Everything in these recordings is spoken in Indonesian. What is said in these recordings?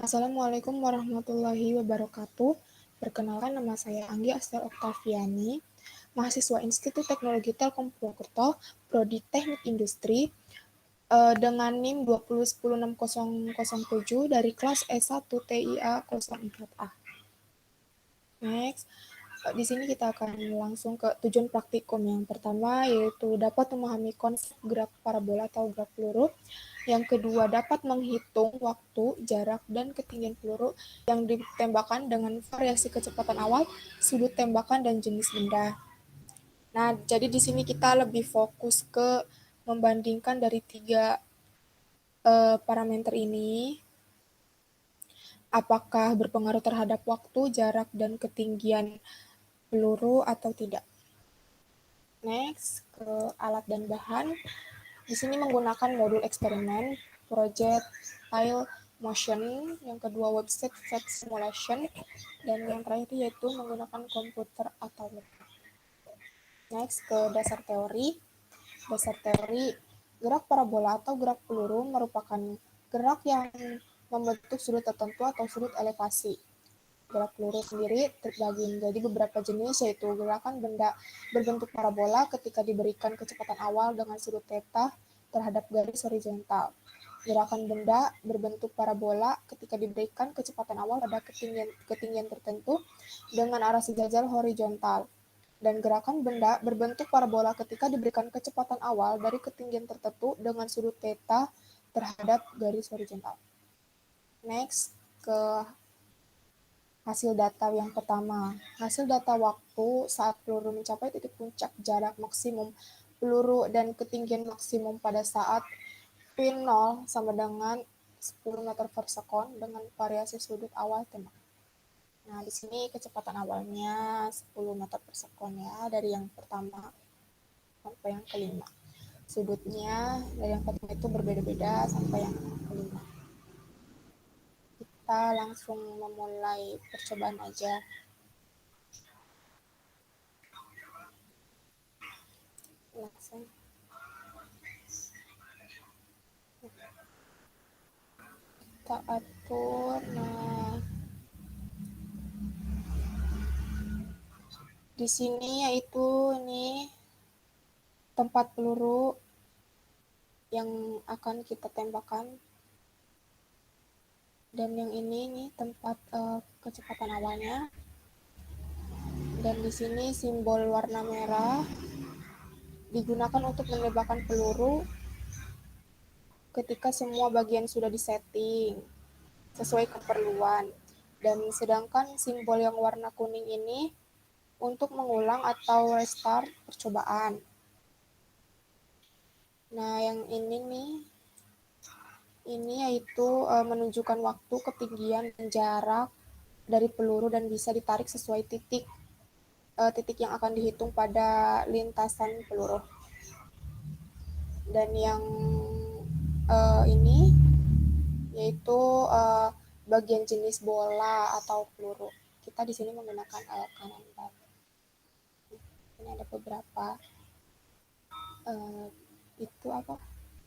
Assalamualaikum warahmatullahi wabarakatuh. Perkenalkan, nama saya Anggi Astar Oktaviani, mahasiswa Institut Teknologi Telkom Purwokerto, Prodi Teknik Industri, dengan NIM 2010607 dari kelas S1 TIA 04A. Next, di sini kita akan langsung ke tujuan praktikum. Yang pertama yaitu dapat memahami konsep gerak parabola atau gerak peluru. Yang kedua, dapat menghitung waktu, jarak, dan ketinggian peluru yang ditembakkan dengan variasi kecepatan awal, sudut tembakan, dan jenis benda. Nah, jadi di sini kita lebih fokus ke membandingkan dari tiga parameter ini, apakah berpengaruh terhadap waktu, jarak, dan ketinggian peluru atau tidak. Next, ke alat dan bahan. Di sini menggunakan modul eksperimen, projectile motion, yang kedua website flight simulation, dan yang terakhir yaitu menggunakan komputer atau laptop. Next, ke dasar teori. Dasar teori, gerak parabola atau gerak peluru merupakan gerak yang membentuk sudut tertentu atau sudut elevasi. Gerak peluru sendiri terbagi menjadi beberapa jenis, yaitu gerakan benda berbentuk parabola ketika diberikan kecepatan awal dengan sudut theta terhadap garis horizontal. Gerakan benda berbentuk parabola ketika diberikan kecepatan awal pada ketinggian tertentu dengan arah sejajar horizontal. Dan gerakan benda berbentuk parabola ketika diberikan kecepatan awal dari ketinggian tertentu dengan sudut theta terhadap garis horizontal. Next, ke hasil data yang pertama. Hasil data waktu saat peluru mencapai titik puncak, jarak maksimum peluru, dan ketinggian maksimum pada saat P0 sama dengan 10 meter per sekon dengan variasi sudut awal tembak. Nah, di sini kecepatan awalnya 10 meter per sekon ya, dari yang pertama sampai yang kelima. Sudutnya dari yang pertama itu berbeda-beda sampai yang kelima. Kita langsung memulai percobaan aja. Langsung. Kita atur. Nah, di sini yaitu ini tempat peluru yang akan kita tembakkan, dan yang ini nih tempat kecepatan awalnya, dan di sini simbol warna merah digunakan untuk menembakkan peluru ketika semua bagian sudah disetting sesuai keperluan, dan sedangkan simbol yang warna kuning ini untuk mengulang atau restart percobaan. Nah, yang ini nih, ini yaitu menunjukkan waktu, ketinggian, dan jarak dari peluru dan bisa ditarik sesuai titik yang akan dihitung pada lintasan peluru. Dan yang ini yaitu bagian jenis bola atau peluru. Kita di sini menggunakan kanan dan ini ada beberapa itu apa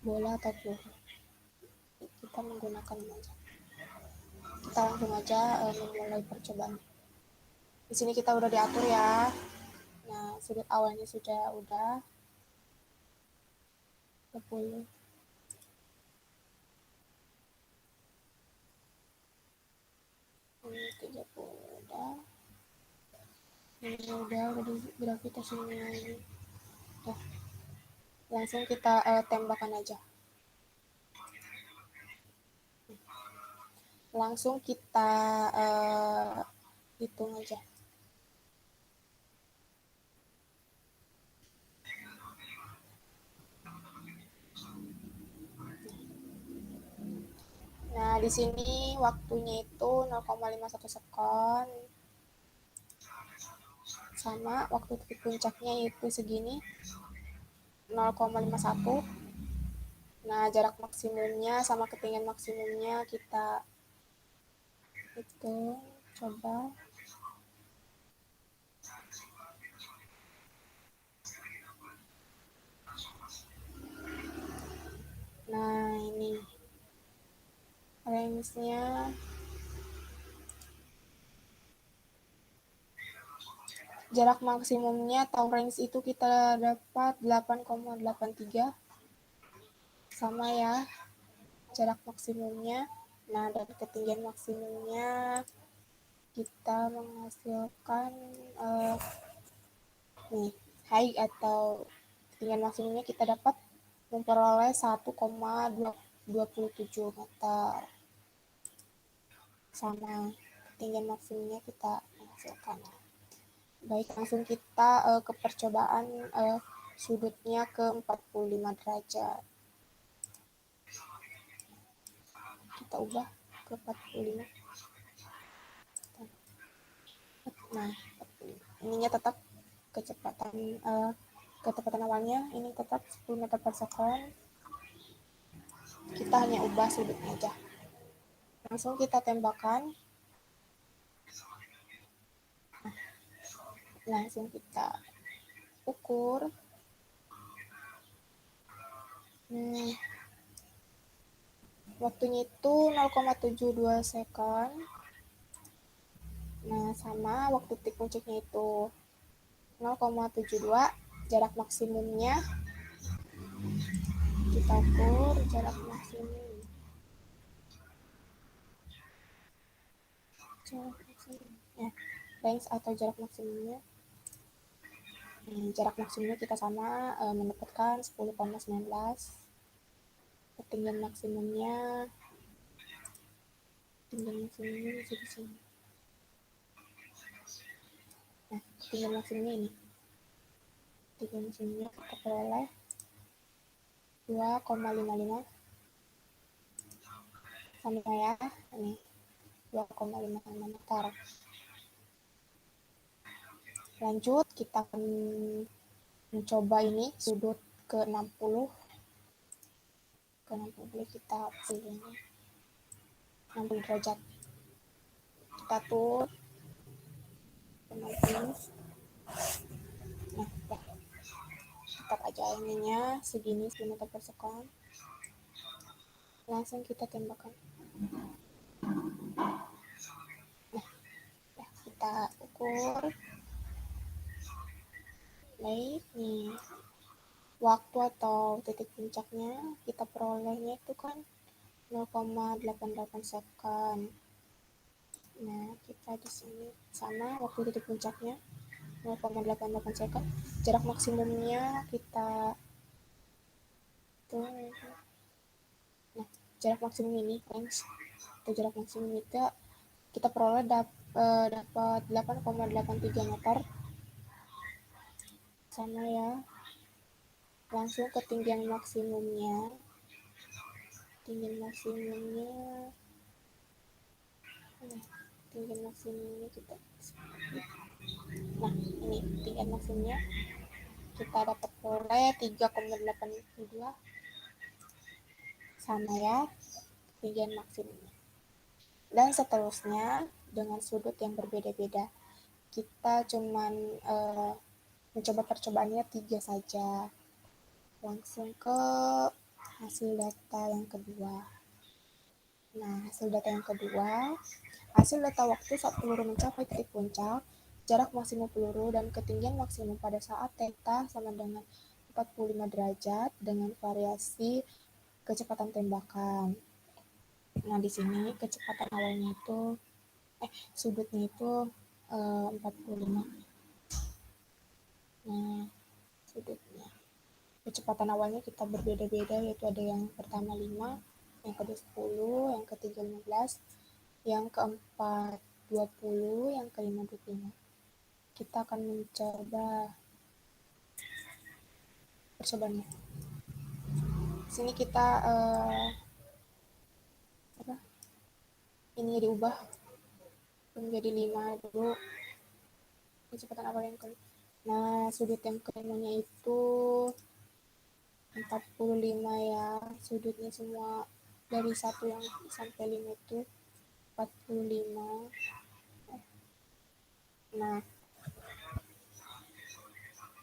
bola atau peluru. Kita menggunakan aja. Kita langsung aja memulai percobaan. Di sini kita udah diatur ya. Nah, sudut awalnya sudah 20. Ini 30 udah. Ini udah di gravitasinya ini. Udah. Langsung kita tembakan aja. Langsung kita hitung aja. Nah, di sini waktunya itu 0,51 sekon. Sama waktu titik puncaknya itu segini 0,51. Nah, jarak maksimumnya sama ketinggian maksimumnya kita hitung, coba. Nah, ini range-nya Jarak maksimumnya atau range itu kita dapat 8,83. Sama ya, jarak maksimumnya. Nah, dan ketinggian maksimumnya kita menghasilkan nih, height atau ketinggian maksimumnya kita dapat memperoleh 1,27 meter. Sama ketinggian maksimumnya kita menghasilkan. Baik, langsung kita ke percobaan sudutnya ke 45 derajat. Kita ubah ke 45. Nah, ininya tetap kecepatan awalnya ini tetap 10 meter per second. Kita hanya ubah sudutnya aja. Langsung kita tembakkan. Langsung kita ukur. Waktunya itu 0,72 second. Nah, sama waktu titik puncaknya itu 0,72. Jarak maksimumnya kita ukur jarak maksimum. Ya, range atau jarak maksimumnya. Jarak maksimumnya kita sama mendapatkan 10,19. Ketinggian maksimumnya di sini. Nah, ketinggian maksimumnya ini. Ketinggian maksimumnya kita peroleh 2,55 sama ya, ini 2,55 meter. Lanjut, kita akan mencoba ini sudut ke 60. Ke 60 kita pilih 60 derajat. Kita atur ke 60. Nah, ya. Tetap aja ininya segini 10 meter per second. Langsung kita tembakkan. Nah, ya, kita ukur. Baik, nih. Waktu atau titik puncaknya kita perolehnya itu kan 0,88 second. Nah, kita di sini sama waktu titik puncaknya 0,88 second. Jarak maksimumnya kita tuh. Nah, jarak maksimum ini range atau jarak maksimum kita peroleh dapat 8,83 meter. Sama ya. Langsung ketinggian maksimumnya. Ketinggian maksimumnya kita. Nah, ini ketinggian maksimumnya kita dapat oleh 3,82. Sama ya, ketinggian maksimumnya. Dan seterusnya dengan sudut yang berbeda-beda. Kita cuman mencoba percobaannya 3 saja. Langsung ke hasil data yang kedua. Nah, hasil data yang kedua, hasil data waktu saat peluru mencapai titik puncak, jarak maksimum peluru dan ketinggian maksimum pada saat theta sama dengan 45 derajat dengan variasi kecepatan tembakan. Nah, di sini kecepatan awalnya itu sudutnya itu 45. Nah, sudutnya. Kecepatan awalnya kita berbeda-beda, yaitu ada yang pertama 5, yang kedua 10, yang ketiga 15, yang keempat 20, yang kelima 25. Kita akan mencoba percobaannya. Sini kita ini diubah menjadi 5 dulu kecepatan awal yang kelima. Nah, sudut yang kelimanya itu 45 ya, sudutnya semua dari 1 yang sampai 5 itu 45. Nah,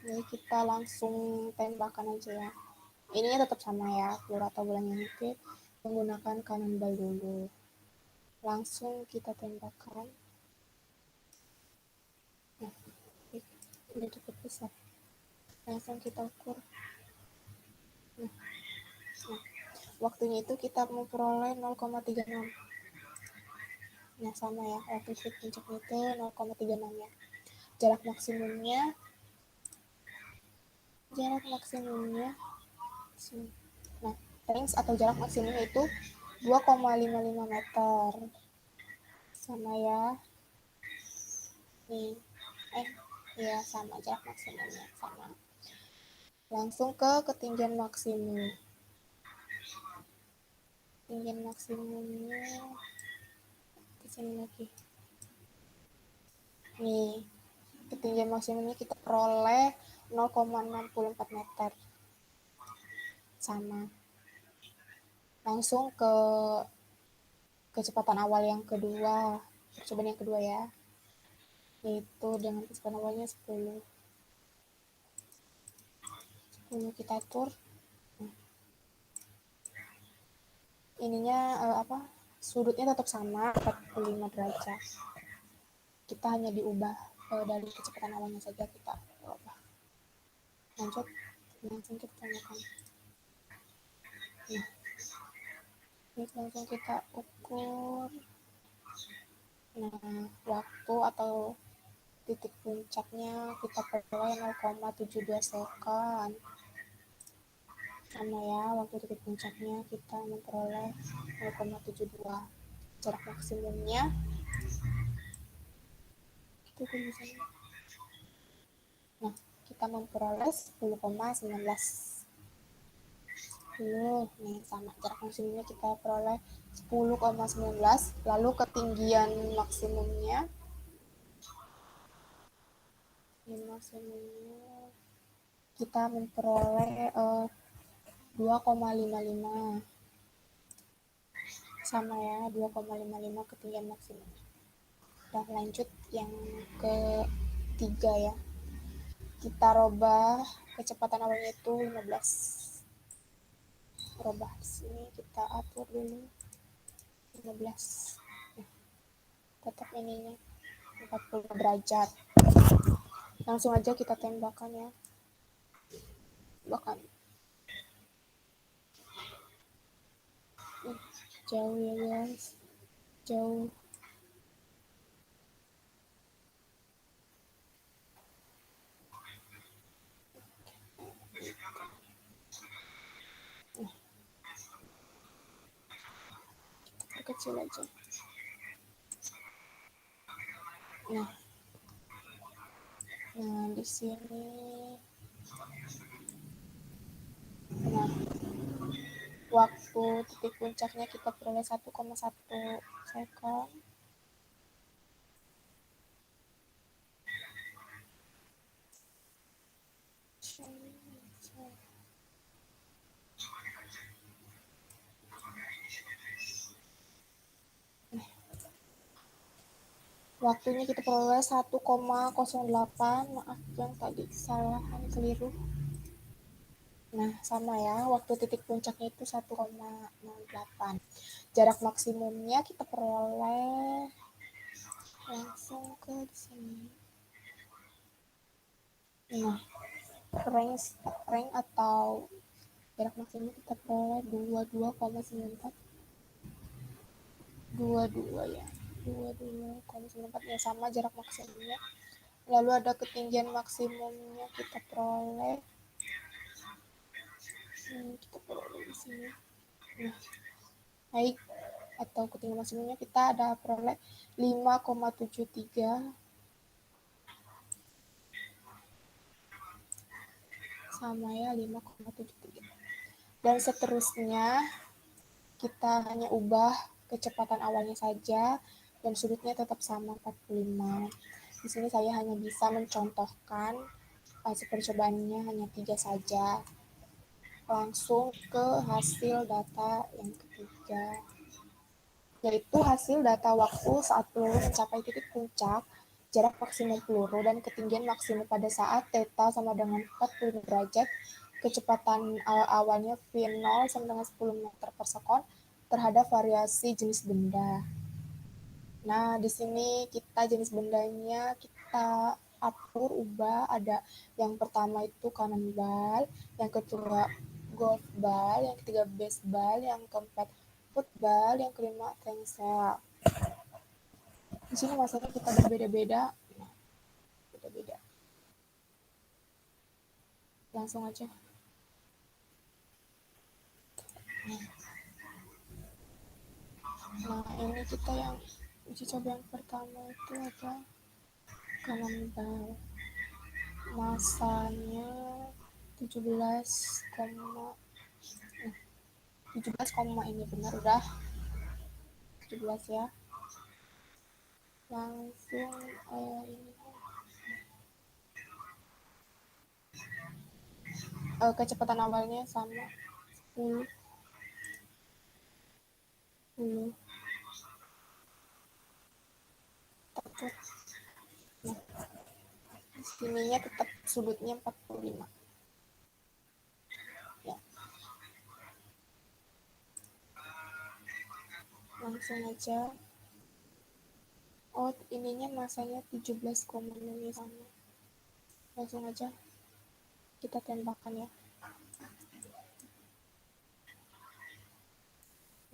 ini kita langsung tembakan aja ya. Ininya tetap sama ya, peluru atau bola nyangkut menggunakan cannonball dulu. Langsung kita tembakan. Nah, udah cukup besar. Langsung kita ukur. Nah, waktunya itu kita memperoleh 0,36. Nah, sama ya, waktu titik puncaknya itu 0,36 ya. Jarak maksimumnya, jarak maksimumnya, nah, range atau jarak maksimumnya itu 2,55 meter. Sama ya. Nih, ya sama jarak maksimumnya, sama. Langsung ke ketinggian maksimum. Ketinggian maksimumnya di sini lagi. Nih, ketinggian maksimumnya kita peroleh 0,64 meter. Sama. Langsung ke kecepatan awal yang kedua. Percobaan yang kedua ya. Yaitu dengan kecepatan awalnya 10. 10 kita atur. Ininya sudutnya tetap sama 45 derajat. Kita hanya diubah dari kecepatan awalnya saja kita ubah. Lanjut, langsung kita tanyakan. Nah, ini langsung kita ukur. Nah, waktu atau titik puncaknya kita peroleh 0,72 second. Sama ya, waktu titik puncaknya kita memperoleh 0,72. Jarak maksimumnya itu bisa. Nah, kita memperoleh 10,19. Nih sama jarak maksimumnya kita peroleh 10,19. Lalu ketinggian maksimumnya kita memperoleh 2,55. Sama ya, 2,55 ketinggian maksimum. Dan lanjut yang ketiga ya. Kita robah kecepatan awalnya itu 15. Robah di sini kita atur dulu 15. Nah, tetap ininya 40 derajat. Langsung aja kita tembakan ya. Bahkan jauh ya guys, jauh. Kecil aja. Nah di sini, nah waktu titik puncaknya kita peroleh 1,1 second. Waktunya kita peroleh 1,08. Maaf yang tadi kesalahan keliru. Nah, sama ya. Waktu titik puncaknya itu 1,08. Jarak maksimumnya kita peroleh langsung ke sini. Nah, range atau jarak maksimum kita peroleh 22,94. 22 ya. 22,94 ya, sama jarak maksimumnya. Lalu ada ketinggian maksimumnya kita peroleh. Kita peroleh di sini. Nah, naik atau ketinggian maksimumnya kita ada peroleh 5,73. Sama ya, 5,73. Dan seterusnya kita hanya ubah kecepatan awalnya saja dan sudutnya tetap sama 45. Di sini saya hanya bisa mencontohkan percobaannya hanya 3 saja. Langsung ke hasil data yang ketiga, yaitu hasil data waktu saat peluru mencapai titik puncak, jarak maksimum peluru, dan ketinggian maksimum pada saat theta sama dengan 40 derajat, kecepatan awalnya V0 sama dengan 10 meter per sekon terhadap variasi jenis benda. Nah, di sini kita jenis bendanya kita atur, ubah. Ada yang pertama itu cannonball, yang kedua golf ball, yang ketiga baseball, yang keempat football, yang kelima tengsel. Di sini masanya kita berbeda-beda. Nah, beda-beda. Langsung aja. Nah, ini kita yang uji coba yang pertama itu ada cannonball. Masanya 17, 17, ini benar udah 17 ya. Langsung ini kecepatan awalnya sama 10. Takut. Nah, sininya tetap sudutnya 45. Ya. Langsung aja. Oh, ininya masanya 17,0 sama. Langsung aja kita tembakan ya.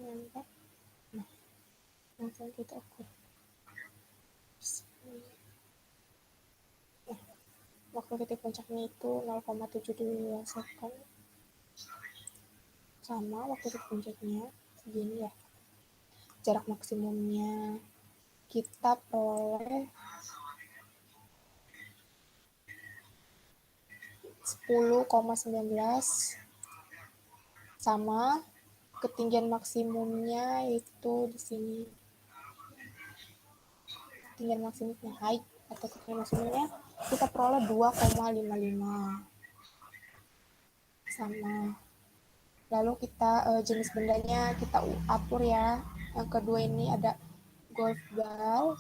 Nembak. Nah, langsung kita ukur. Nah, waktu titik puncaknya itu 0,72 second. Sama waktu titik puncaknya segini ya. Jarak maksimumnya kita peroleh 10,19 sama ketinggian maksimumnya itu di sini. Ketinggian maksimumnya height atau ketinggian maksimumnya kita peroleh 2,55 sama. Lalu kita jenis bendanya kita atur ya. Yang kedua ini ada golf ball.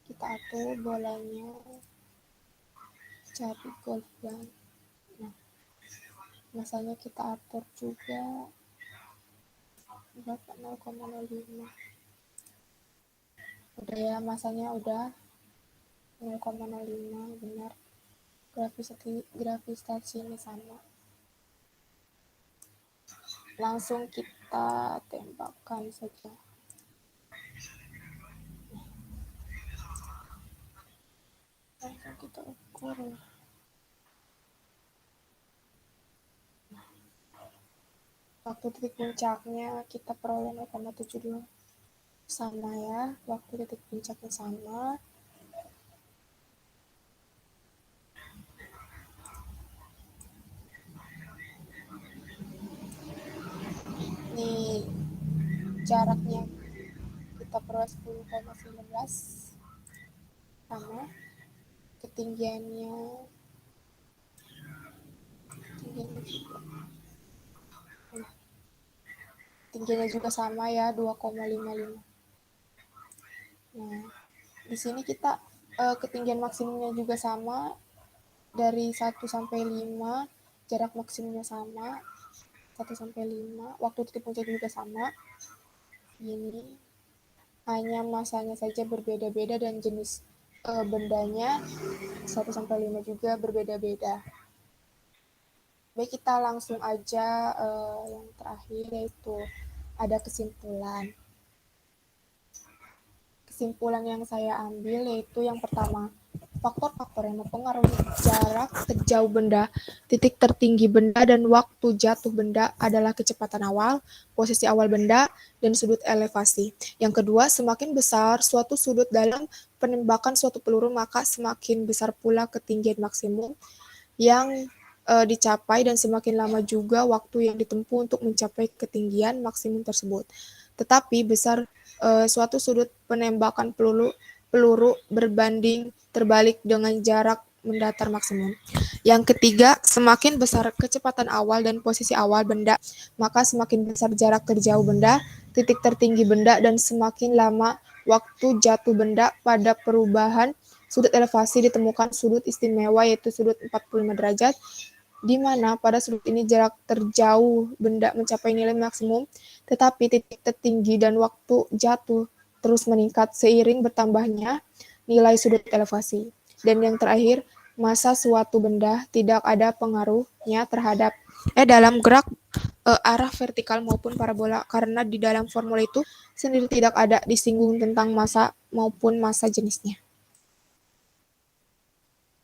Kita atur bolanya, cari golf ball. Nah, masanya kita atur juga berapa, 0,05. Udah ya, masanya udah 0,05 benar. Gravitasinya sama. Langsung kita tembakkan saja. Langsung kita ukur. Waktu titik puncaknya kita peroleh 0,72 sama ya. Waktu titik puncaknya sama. Nih jaraknya kita peroleh 10,19 sama. Ketinggiannya juga sama ya, 2,55. Nah, di sini kita ketinggian maksimumnya juga sama, dari 1 sampai 5, jarak maksimumnya sama, 1 sampai 5, waktu titik puncak juga sama. Ini hanya masanya saja berbeda-beda dan jenis bendanya 1 sampai 5 juga berbeda-beda. Baik, kita langsung aja yang terakhir, yaitu ada kesimpulan. Kesimpulan yang saya ambil yaitu yang pertama, faktor-faktor yang mempengaruhi jarak terjauh benda, titik tertinggi benda, dan waktu jatuh benda adalah kecepatan awal, posisi awal benda, dan sudut elevasi. Yang kedua, semakin besar suatu sudut dalam penembakan suatu peluru, maka semakin besar pula ketinggian maksimum yang dicapai dan semakin lama juga waktu yang ditempuh untuk mencapai ketinggian maksimum tersebut. Tetapi besar suatu sudut penembakan peluru berbanding terbalik dengan jarak mendatar maksimum. Yang ketiga, semakin besar kecepatan awal dan posisi awal benda, maka semakin besar jarak terjauh benda, titik tertinggi benda, dan semakin lama waktu jatuh benda. Pada perubahan sudut elevasi ditemukan sudut istimewa, yaitu sudut 45 derajat, di mana pada sudut ini jarak terjauh benda mencapai nilai maksimum, tetapi titik tertinggi dan waktu jatuh terus meningkat seiring bertambahnya nilai sudut elevasi. Dan yang terakhir, massa suatu benda tidak ada pengaruhnya terhadap dalam gerak arah vertikal maupun parabola, karena di dalam formula itu sendiri tidak ada disinggung tentang massa maupun massa jenisnya.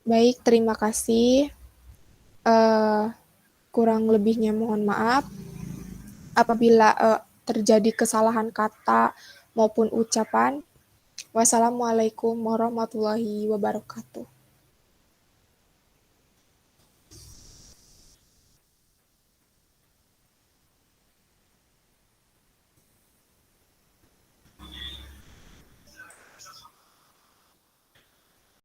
Baik, terima kasih. Kurang lebihnya mohon maaf. Apabila terjadi kesalahan kata maupun ucapan. Wassalamualaikum warahmatullahi wabarakatuh.